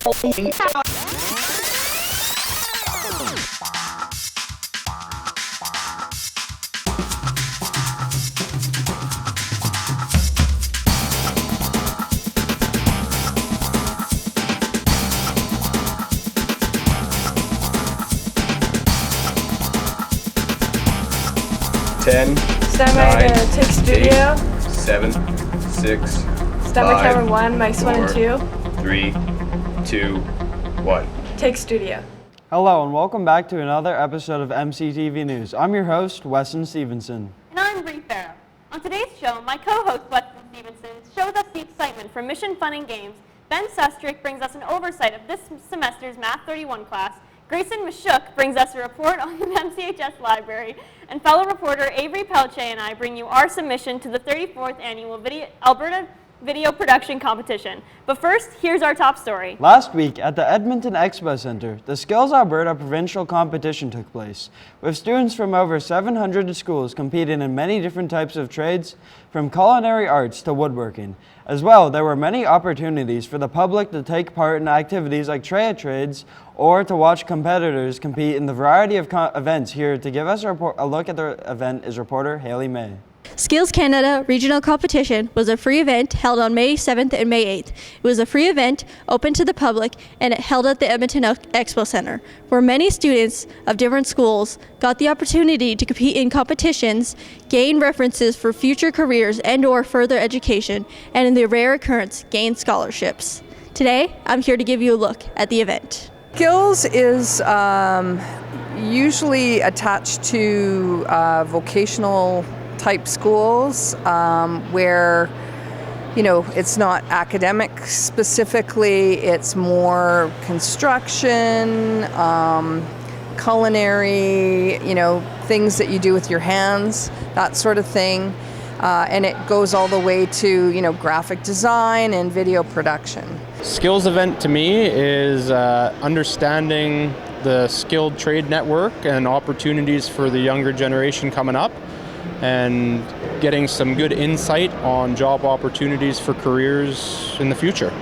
Ten, Standby to take studio. 7, 6, Standby 5, camera 1, mics 1 and 2. 3, 2, 1. Take studio. Hello and welcome back to another episode of MCTV News. I'm your host, Weston Stevenson. And I'm Farough. On today's show, my co-host Weston Stevenson shows us the excitement from Mission Fun and Games. Ben Sustrik brings us an oversight of this semester's Math 31 class. Grayson Misiuk brings us a report on the MCHS library. And fellow reporter Avery Pelletier and I bring you our submission to the 34th Annual Alberta Video Production Competition. But first, here's our top story. Last week at the Edmonton Expo Centre, the Skills Alberta Provincial competition took place, with students from over 700 schools competing in many different types of trades, from culinary arts to woodworking. As well, there were many opportunities for the public to take part in activities like trades or to watch competitors compete in the variety of events. Here to give us a look at the event is reporter Haley May. Skills Canada Regional Competition was a free event held on May 7th and May 8th. It was a free event open to the public and it held at the Edmonton Expo Centre, where many students of different schools got the opportunity to compete in competitions, gain references for future careers and or further education, and in the rare occurrence, gain scholarships. Today, I'm here to give you a look at the event. Skills is usually attached to vocational type schools where, you know, it's not academic specifically, it's more construction, culinary, you know, things that you do with your hands, that sort of thing. And it goes all the way to, you know, graphic design and video production. Skills event to me is understanding the skilled trade network and opportunities for the younger generation coming up, and getting some good insight on job opportunities for careers in the future.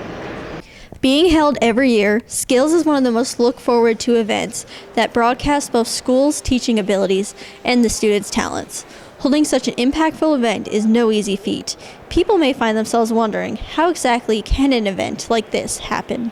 Being held every year, Skills is one of the most look forward to events that broadcast both schools' teaching abilities and the students' talents. Holding such an impactful event is no easy feat. People may find themselves wondering, how exactly can an event like this happen?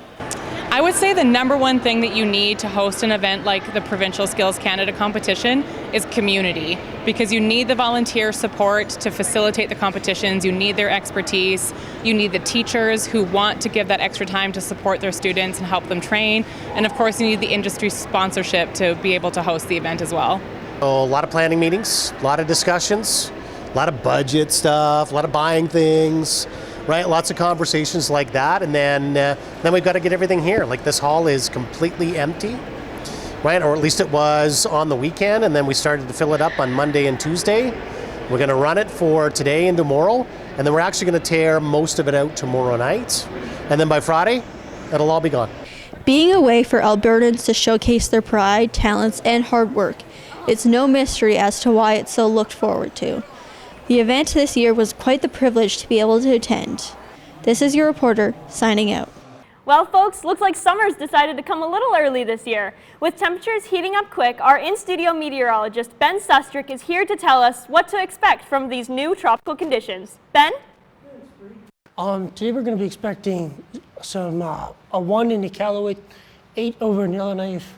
I would say the number one thing that you need to host an event like the Provincial Skills Canada competition is community, because you need the volunteer support to facilitate the competitions, you need their expertise, you need the teachers who want to give that extra time to support their students and help them train, and of course you need the industry sponsorship to be able to host the event as well. So a lot of planning meetings, a lot of discussions, a lot of budget stuff, a lot of buying things, right? Lots of conversations like that, and then we've got to get everything here. Like, this hall is completely empty, right? Or at least it was on the weekend, and then we started to fill it up on Monday and Tuesday. We're going to run it for today and tomorrow, and then we're actually going to tear most of it out tomorrow night, and then by Friday, it'll all be gone. Being a way for Albertans to showcase their pride, talents, and hard work, it's no mystery as to why it's so looked forward to. The event this year was quite the privilege to be able to attend. This is your reporter, signing out. Well, folks, looks like summer's decided to come a little early this year. With temperatures heating up quick, our in-studio meteorologist, Ben Sustrik, is here to tell us what to expect from these new tropical conditions. Ben? Today we're going to be expecting some a 1 in Iqaluit, 8 over in Yellowknife,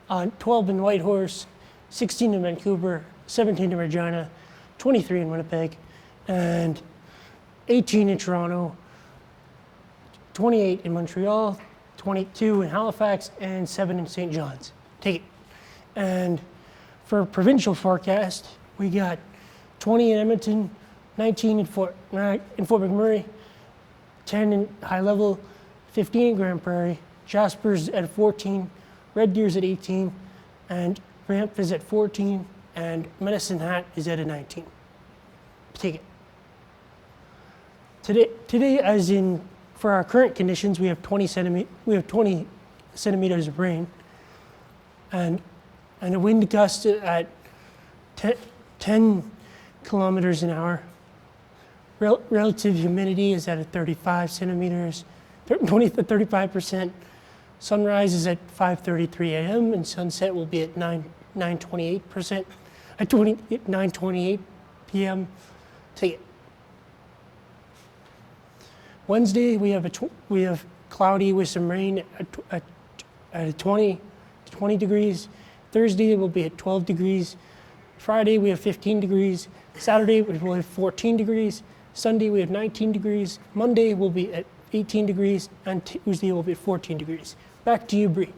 12 in Whitehorse, 16 in Vancouver, 17 in Regina, 23 in Winnipeg, and 18 in Toronto, 28 in Montreal, 22 in Halifax, and 7 in St. John's. Take it. And for provincial forecast, we got 20 in Edmonton, 19 in Fort McMurray, 10 in High Level, 15 in Grand Prairie, Jasper's at 14, Red Deer's at 18, and Banff is at 14, and Medicine Hat is at a 19. Take it. Today, as in for our current conditions, we have 20 centimeters of rain, and a wind gust at 10 kilometers an hour. Relative humidity is at a 35 centimeters, 20 to 35%. Sunrise is at 5:33 a.m. and sunset will be at 9:28 p.m. Take it. Wednesday we have cloudy with some rain at 20 degrees. Thursday will be at 12 degrees. Friday we have 15 degrees. Saturday we will have 14 degrees. Sunday we have 19 degrees. Monday will be at 18 degrees, and Tuesday will be at 14 degrees. Back to you, Bree.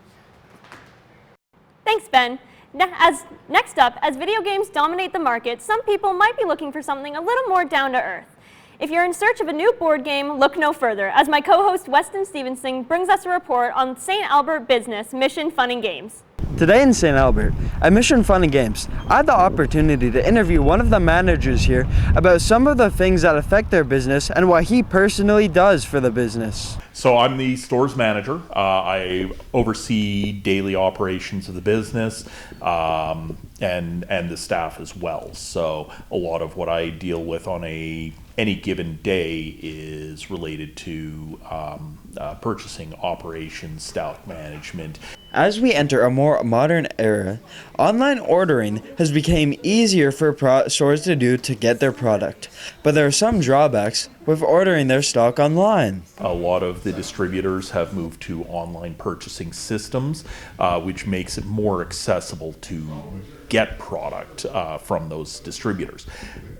Thanks, Ben. Next up, as video games dominate the market, some people might be looking for something a little more down to earth. If you're in search of a new board game, look no further, as my co-host Weston Stevenson brings us a report on St. Albert business Mission Fun and Games. Today in St. Albert, at Mission Fun and Games, I had the opportunity to interview one of the managers here about some of the things that affect their business and what he personally does for the business. So I'm the stores manager. I oversee daily operations of the business and the staff as well. So a lot of what I deal with on any given day is related to purchasing, operations, stock management. As we enter a more modern era, online ordering has become easier for stores to do to get their product. But there are some drawbacks with ordering their stock online. A lot of the distributors have moved to online purchasing systems, which makes it more accessible to get product from those distributors.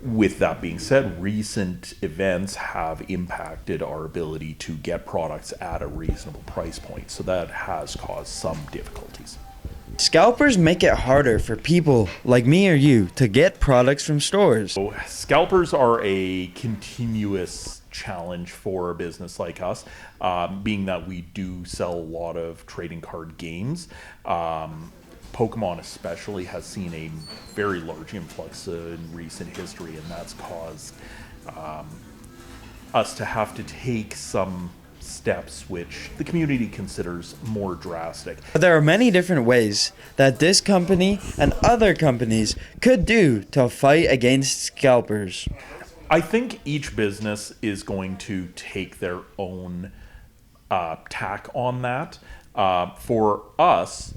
With that being said, recent events have impacted our ability to get products at a reasonable price point, so that has caused some difficulties. Scalpers make it harder for people like me or you to get products from stores. So scalpers are a continuous challenge for a business like us, being that we do sell a lot of trading card games. Pokemon especially has seen a very large influx in recent history, and that's caused us to have to take some steps which the community considers more drastic. There are many different ways that this company and other companies could do to fight against scalpers. I think each business is going to take their own tack on that. For us,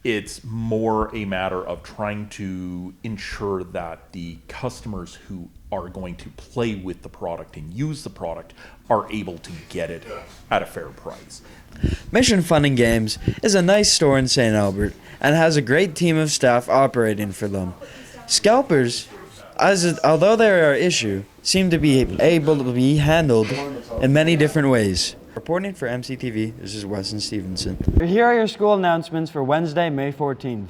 it's more a matter of trying to ensure that the customers who are going to play with the product and use the product are able to get it at a fair price. Mission Fun and Games is a nice store in St. Albert and has a great team of staff operating for them. Scalpers, although they are an issue, seem to be able to be handled in many different ways. Reporting for MCTV, this is Weston Stevenson. Here are your school announcements for Wednesday, May 14th.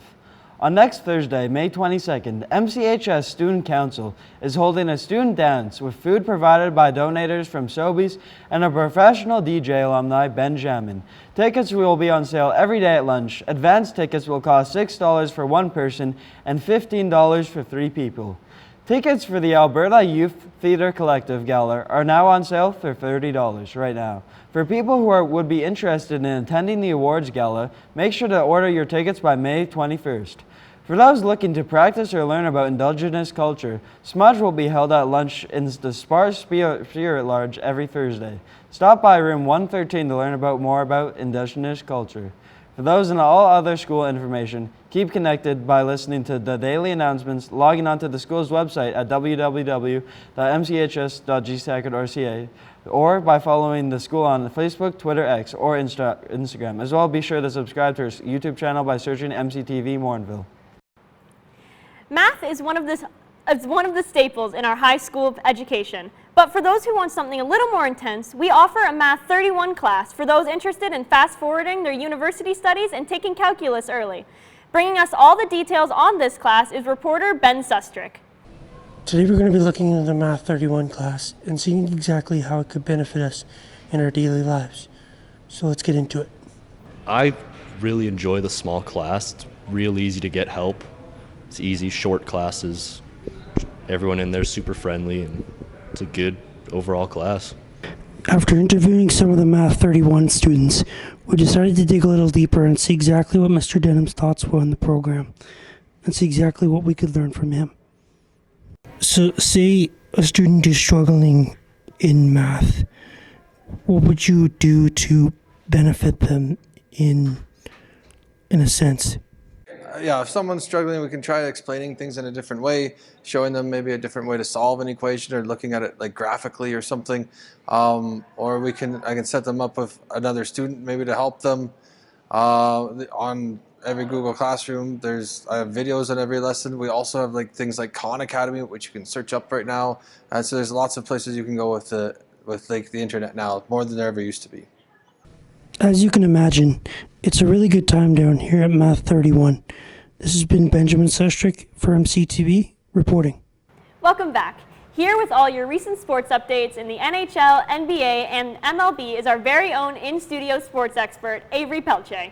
On next Thursday, May 22nd, MCHS Student Council is holding a student dance with food provided by donators from Sobeys and a professional DJ alumni, Benjamin. Tickets will be on sale every day at lunch. Advance tickets will cost $6 for one person and $15 for 3 people. Tickets for the Alberta Youth Theatre Collective Gala are now on sale for $30 right now. For people who would be interested in attending the awards gala, make sure to order your tickets by May 21st. For those looking to practice or learn about Indigenous culture, Smudge will be held at lunch in the Sparse Spirit Lodge every Thursday. Stop by room 113 to learn more about Indigenous culture. For those and all other school information, keep connected by listening to the daily announcements, logging onto the school's website at www.mchs.gsac.ca, or by following the school on Facebook, Twitter, X, or Instagram. As well, be sure to subscribe to our YouTube channel by searching MCTV Morinville. Math is one of the staples in our high school education. But for those who want something a little more intense, we offer a Math 31 class for those interested in fast-forwarding their university studies and taking calculus early. Bringing us all the details on this class is reporter Ben Sustrik. Today we're going to be looking at the Math 31 class and seeing exactly how it could benefit us in our daily lives. So let's get into it. I really enjoy the small class. It's real easy to get help. It's easy, short classes. Everyone in there is super friendly, and it's a good overall class. After interviewing some of the Math 31 students, we decided to dig a little deeper and see exactly what Mr. Denham's thoughts were on the program and see exactly what we could learn from him. So, say a student is struggling in math. What would you do to benefit them in a sense. Yeah, if someone's struggling, we can try explaining things in a different way, showing them maybe a different way to solve an equation or looking at it like graphically or something. Or I can set them up with another student maybe to help them. On every Google Classroom, I have videos on every lesson. We also have like things like Khan Academy, which you can search up right now. So there's lots of places you can go with the internet now, more than there ever used to be. As you can imagine, it's a really good time down here at Math 31. This has been Benjamin Sustrik for MCTV reporting. Welcome back. Here with all your recent sports updates in the NHL, NBA, and MLB is our very own in-studio sports expert, Avery Pelletier.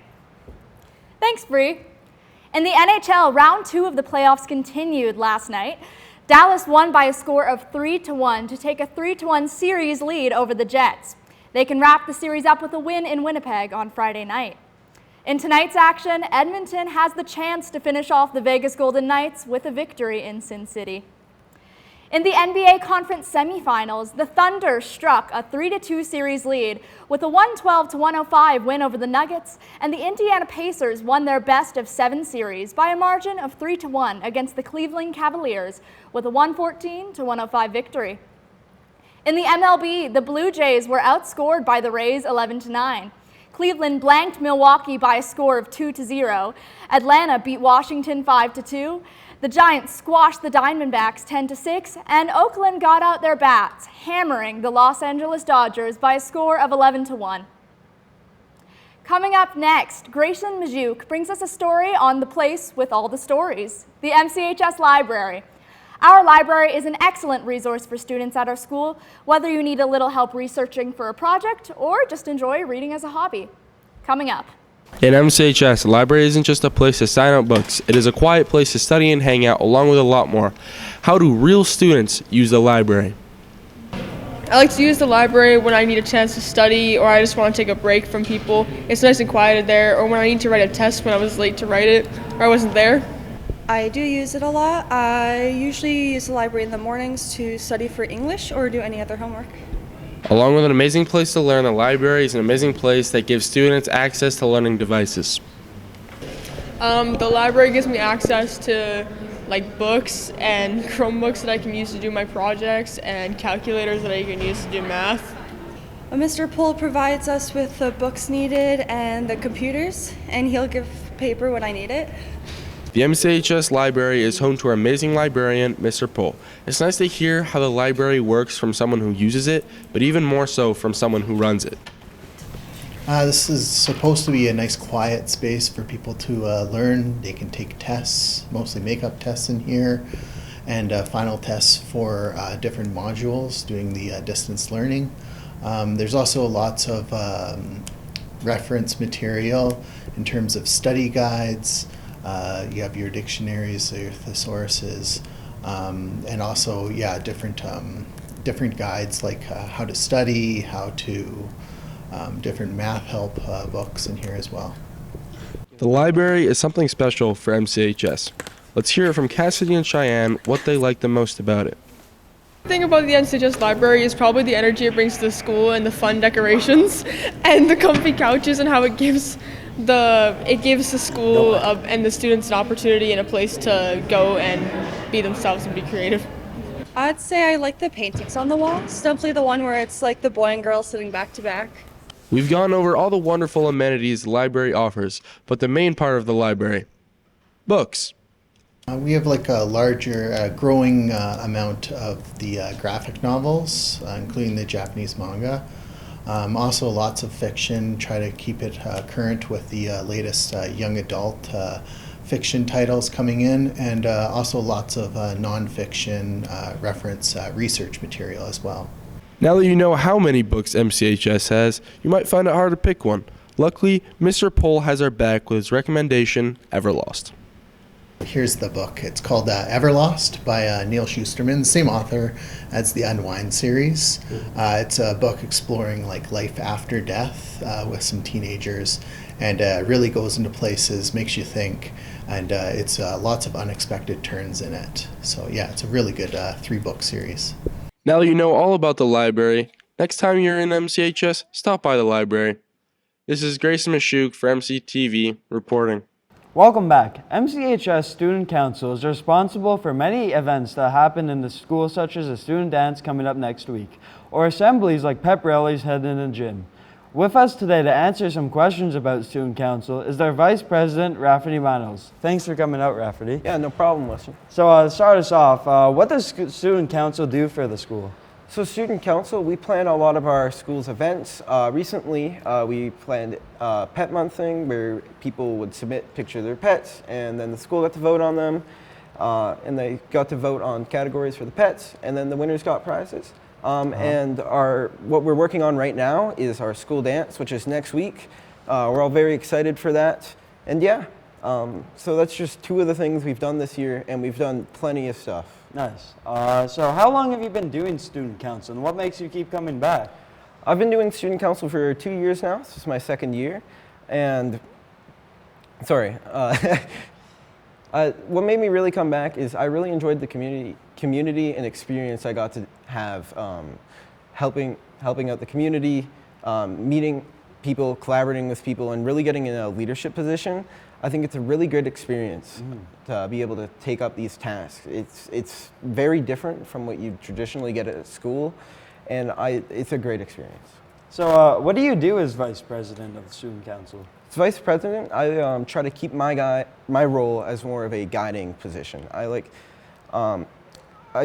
Thanks, Bree. In the NHL, round 2 of the playoffs continued last night. Dallas won by a score of 3-1 to take a 3-1 series lead over the Jets. They can wrap the series up with a win in Winnipeg on Friday night. In tonight's action, Edmonton has the chance to finish off the Vegas Golden Knights with a victory in Sin City. In the NBA Conference semifinals, the Thunder struck a 3-2 series lead with a 112-105 win over the Nuggets, and the Indiana Pacers won their best of 7 series by a margin of 3-1 against the Cleveland Cavaliers with a 114-105 victory. In the MLB, the Blue Jays were outscored by the Rays 11-9. Cleveland blanked Milwaukee by a score of 2-0. Atlanta beat Washington 5-2. The Giants squashed the Diamondbacks 10-6, and Oakland got out their bats, hammering the Los Angeles Dodgers by a score of 11-1. Coming up next, Grayson Misiuk brings us a story on the place with all the stories, the MCHS Library. Our library is an excellent resource for students at our school, whether you need a little help researching for a project or just enjoy reading as a hobby. Coming up. In MCHS, the library isn't just a place to sign out books. It is a quiet place to study and hang out, along with a lot more. How do real students use the library? I like to use the library when I need a chance to study or I just want to take a break from people. It's nice and quiet in there, or when I need to write a test when I was late to write it or I wasn't there. I do use it a lot. I usually use the library in the mornings to study for English or do any other homework. Along with an amazing place to learn, the library is an amazing place that gives students access to learning devices. The library gives me access to books and Chromebooks that I can use to do my projects and calculators that I can use to do math. Mr. Pohl provides us with the books needed and the computers, and he'll give paper when I need it. The MCHS library is home to our amazing librarian, Mr. Pohl. It's nice to hear how the library works from someone who uses it, but even more so from someone who runs it. This is supposed to be a nice quiet space for people to learn. They can take tests, mostly makeup tests in here, and final tests for different modules doing the distance learning. There's also lots of reference material in terms of study guides. You have your dictionaries, your thesauruses, and also, different guides like how to study, how to, different math help books in here as well. The library is something special for MCHS. Let's hear it from Cassidy and Cheyenne what they like the most about it. The thing about the MCHS library is probably the energy it brings to the school and the fun decorations and the comfy couches and how it gives the school and the students an opportunity and a place to go and be themselves and be creative. I'd say I like the paintings on the walls, definitely the one where it's like the boy and girl sitting back to back. We've gone over all the wonderful amenities the library offers, but the main part of the library, books. We have a larger, growing amount of the graphic novels, including the Japanese manga. Also lots of fiction, try to keep it current with the latest young adult fiction titles coming in, and also lots of nonfiction reference research material as well. Now that you know how many books MCHS has, you might find it hard to pick one. Luckily, Mr. Pohl has our back with his recommendation, Everlost. Here's the book. It's called Everlost by Neil Shusterman, same author as the Unwind series. It's a book exploring life after death with some teenagers, and really goes into places, makes you think, and it's lots of unexpected turns in it. So yeah, it's a really good 3-book series. Now that you know all about the library, next time you're in MCHS, stop by the library. This is Grayson Misiuk for MCTV reporting. Welcome back. MCHS Student Council is responsible for many events that happen in the school, such as a student dance coming up next week, or assemblies like pep rallies held in the gym. With us today to answer some questions about Student Council is their Vice President, Rafferty Myles. Thanks for coming out, Rafferty. Yeah, no problem, Listen. So to start us off, what does Student Council do for the school? So Student Council, we plan a lot of our school's events. Recently, we planned a pet month thing where people would submit pictures of their pets, and then the school got to vote on them, and they got to vote on categories for the pets, and then the winners got prizes. And what we're working on right now is our school dance, which is next week. We're all very excited for that. And yeah, so that's just two of the things we've done this year, and we've done plenty of stuff. Nice. So how long have you been doing Student Council, and what makes you keep coming back? I've been doing Student Council for 2 years now. This is my second year. And, sorry. What made me really come back is I really enjoyed the community and experience I got to have, helping out the community, meeting people, collaborating with people, and really getting in a leadership position. I think it's a really good experience to be able to take up these tasks. It's very different from what you traditionally get at school, and it's a great experience. So what do you do as Vice President of the Student Council? As Vice President, I try to keep my role as more of a guiding position. I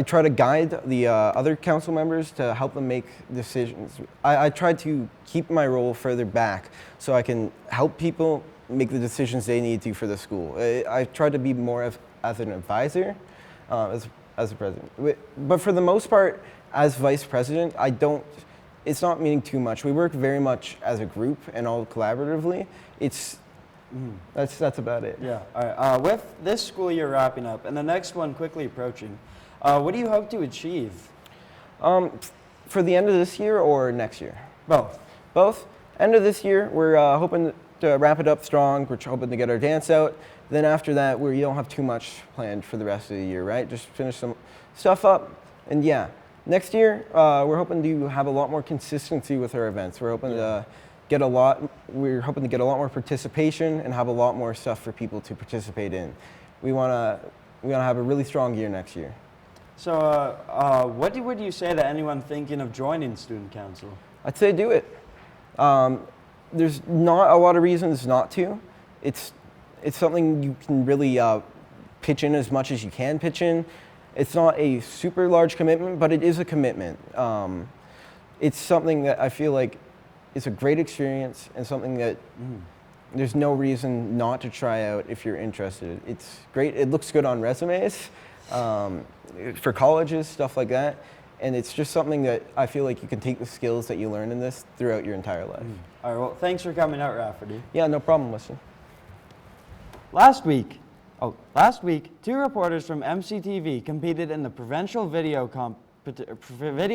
try to guide the other council members to help them make decisions. I try to keep my role further back so I can help people make the decisions they need to for the school. I try to be more as an advisor as a president. But for the most part, as Vice President, it's not meaning too much. We work very much as a group and all collaboratively. That's about it. Yeah. All right. With this school year wrapping up and the next one quickly approaching, what do you hope to achieve? For the end of this year or next year? Both. Both. End of this year, we're hoping to wrap it up strong. We're hoping to get our dance out. Then after that, you don't have too much planned for the rest of the year, right? Just finish some stuff up. And yeah, next year, we're hoping to have a lot more consistency with our events. We're hoping to get a lot more participation and have a lot more stuff for people to participate in. We want to have a really strong year next year. So what would you say to anyone thinking of joining Student Council? I'd say do it. There's not a lot of reasons not to. It's something you can really pitch in as much as you can pitch in. It's not a super large commitment, but it is a commitment. It's something that I feel like is a great experience and something that there's no reason not to try out if you're interested. It's great. It looks good on resumes for colleges, stuff like that. And it's just something that I feel like you can take the skills that you learn in this throughout your entire life. All right, well, thanks for coming out, Rafferty. Yeah, no problem, listen. Last week, two reporters from MCTV competed in the Provincial video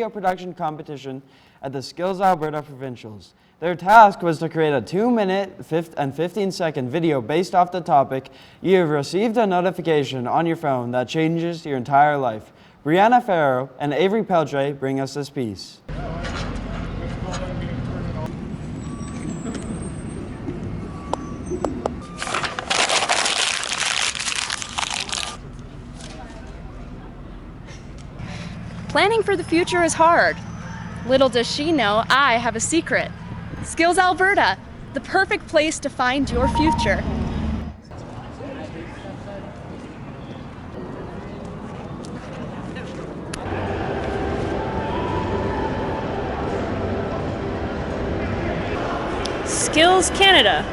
production competition at the Skills Alberta Provincials. Their task was to create a 2-minute and 15-second video based off the topic. You have received a notification on your phone that changes your entire life. Brianna Farough and Avery Pelletier bring us this piece. Planning for the future is hard. Little does she know I have a secret. Skills Alberta, the perfect place to find your future. Skills Canada.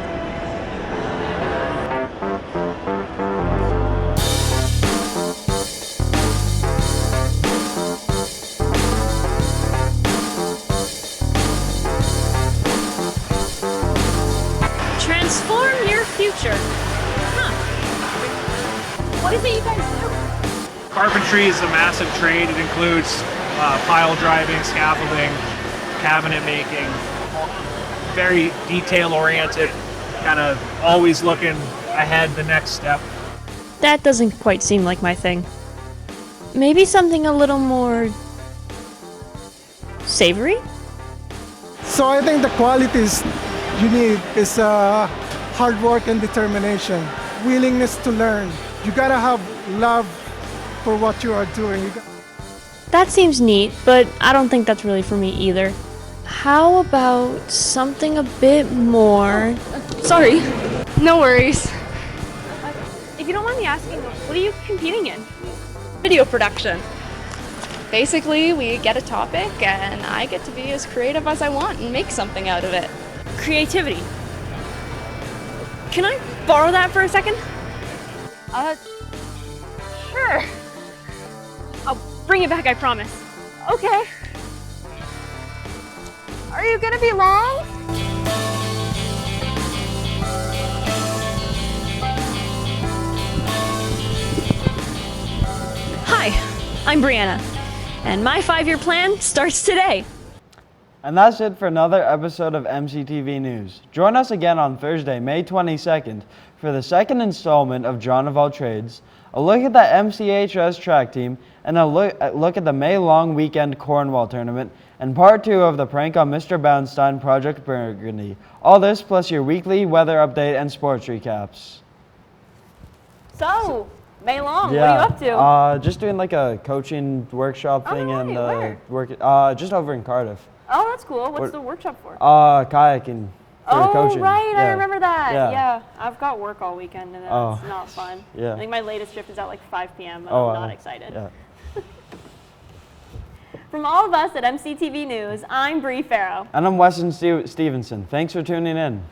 Transform your future. What is it you guys do? Carpentry is a massive trade. It includes pile driving, scaffolding, cabinet making, very detail oriented, kind of always looking ahead the next step. That doesn't quite seem like my thing. Maybe something a little more savory? So I think the quality is you need is hard work and determination, willingness to learn. You gotta have love for what you are doing. That seems neat, but I don't think that's really for me either. How about something a bit more... Sorry. No worries. If you don't mind me asking, what are you competing in? Video production. Basically, we get a topic and I get to be as creative as I want and make something out of it. Creativity. Can I borrow that for a second? Sure. I'll bring it back, I promise. Okay. Are you gonna be long? Hi, I'm Brianna, and my 5-year plan starts today. And that's it for another episode of MCTV News. Join us again on Thursday, May 22nd, for the second installment of John of All Trades, a look at the MCHS track team, and a look at the May-long weekend Cornwall tournament, and part 2 of the prank on Mr. Bounstein Project Burgundy. All this plus your weekly weather update and sports recaps. So, May Long, what are you up to? Just doing like a coaching workshop thing where? just over in Cardiff. Oh, that's cool. What's the workshop for? Kayaking. Oh, coaching. right, Yeah. I remember that. Yeah. Yeah, I've got work all weekend and it's not fun. Yeah. I think my latest shift is at like 5 p.m. and Oh, I'm wow. not excited. Yeah. From all of us at MCTV News, I'm Bree Farough. And I'm Weston Stevenson. Thanks for tuning in.